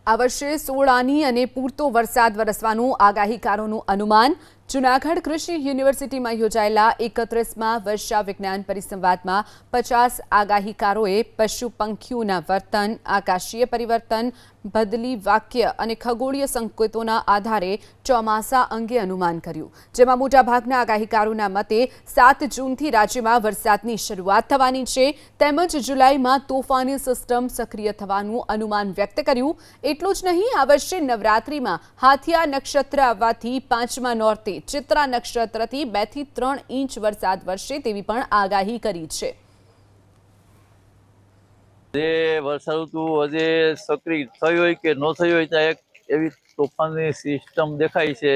આ વર્ષે 16 આની અને પૂરતો વરસાદ વરસવાનું આગાહીકારોનું અનુમાન। જૂનાગઢ કૃષિ યુનિવર્સિટીમાં યોજાયેલા 31માં વર્ષા વિજ્ઞાન પરિસંવાદમાં 50 આગાહીકારોએ પશુ પંખીઓના વર્તન, આકાશીય પરિવર્તન, બદલી વાક્ય અને ખગોળીય સંકેતોના આધારે ચોમાસા અંગે અનુમાન કર્યું, જેમાં મોટાભાગના આગાહીકારોના મતે 7 જૂનથી રાજ્યમાં વરસાદની શરૂઆત થવાની છે તેમજ જુલાઈમાં તોફાની સિસ્ટમ સક્રિય થવાનું અનુમાન વ્યક્ત કર્યું। એટલું જ નહીં, આ વર્ષે નવરાત્રિમાં હાથિયા નક્ષત્ર આવવાથી 5મા નોરતે ચિત્રા નક્ષત્રથી 2 થી 3 ઇંચ વરસાદ વરસે તેવી પણ આગાહી કરી છે। વર્ષા ઋતુ હજે સક્રિય થઈ હોય કે ન થઈ હોય ત્યાં એક એવી તોફાનની સિસ્ટમ દેખાય છે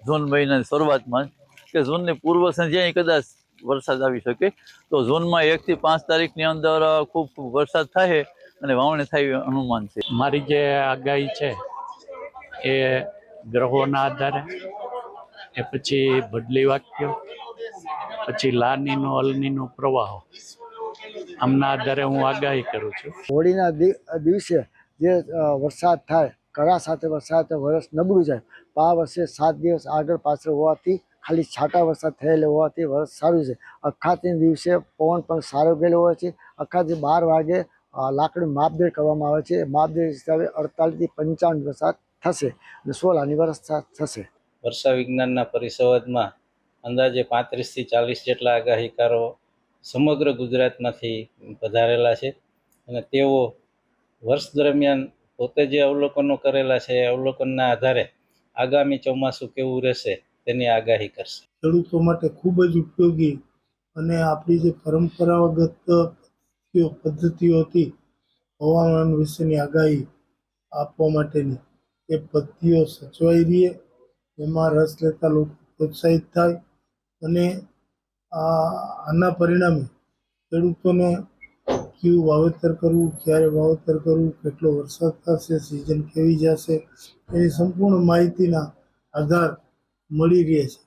જૂન મહિનાની શરૂઆતમાં કે જૂનની પૂર્વ સંધ્યાએ કદાચ વરસાદ આવી શકે, તો જૂનમાં 1 થી 5 તારીખની અંદર ખૂબ વરસાદ થાય અને વાવણી થાય અનુમાન છે। મારી જે આગાહી છે એ ગ્રહોના આધારે, એ પછી બદલી વાક્યો, પછી લાનીનો અલનીનો પ્રવાહો, આમના આધારે હું આગાહી કરું છું। હોળીના દિવસે જે વરસાદ થાય, કરા સાથે વરસાદ વરસ નબળું જાય, આ વર્ષે 7 દિવસ આગળ પાછળ હોવાથી ખાલી છાંટા વરસાદ થયેલો હોવાથી વરસ સારું છે। અખાતના દિવસે પવન પણ સારો ગયેલો હોય છે। અખાતથી 12 વાગે લાકડી માપદળ કરવામાં આવે છે। માપદળ હિસાબે 48 થી 55 વરસાદ થશે અને 16 આની વરસાદ થશે। વર્ષા વિજ્ઞાનના પરિસંવાદમાં અંદાજે 35 થી 40 જેટલા આગાહીકારો સમગ્ર ગુજરાતમાંથી પધારેલા છે અને તેઓ વર્ષ દરમિયાન પોતે જે અવલોકનો કરેલા છે એ અવલોકનના આધારે આગામી ચોમાસું કેવું રહેશે તેની આગાહી કરશે। ખેડૂતો માટે ખૂબ જ ઉપયોગી અને આપણી જે પરંપરાગત પદ્ધતિઓ હતી હવામાન વિશેની આગાહી આપવા માટેની, એ પદ્ધતિઓ સચવાઈ રહે, એમાં રસ લેતા લોકો પ્રોત્સાહિત થાય અને આના પરિણામે ખેડૂતોને કયું વાવેતર કરવું, ક્યારે વાવેતર કરવું, કેટલો વરસાદ થશે, સિઝન કેવી જશે, એની સંપૂર્ણ માહિતીના આધાર મળી રહે છે।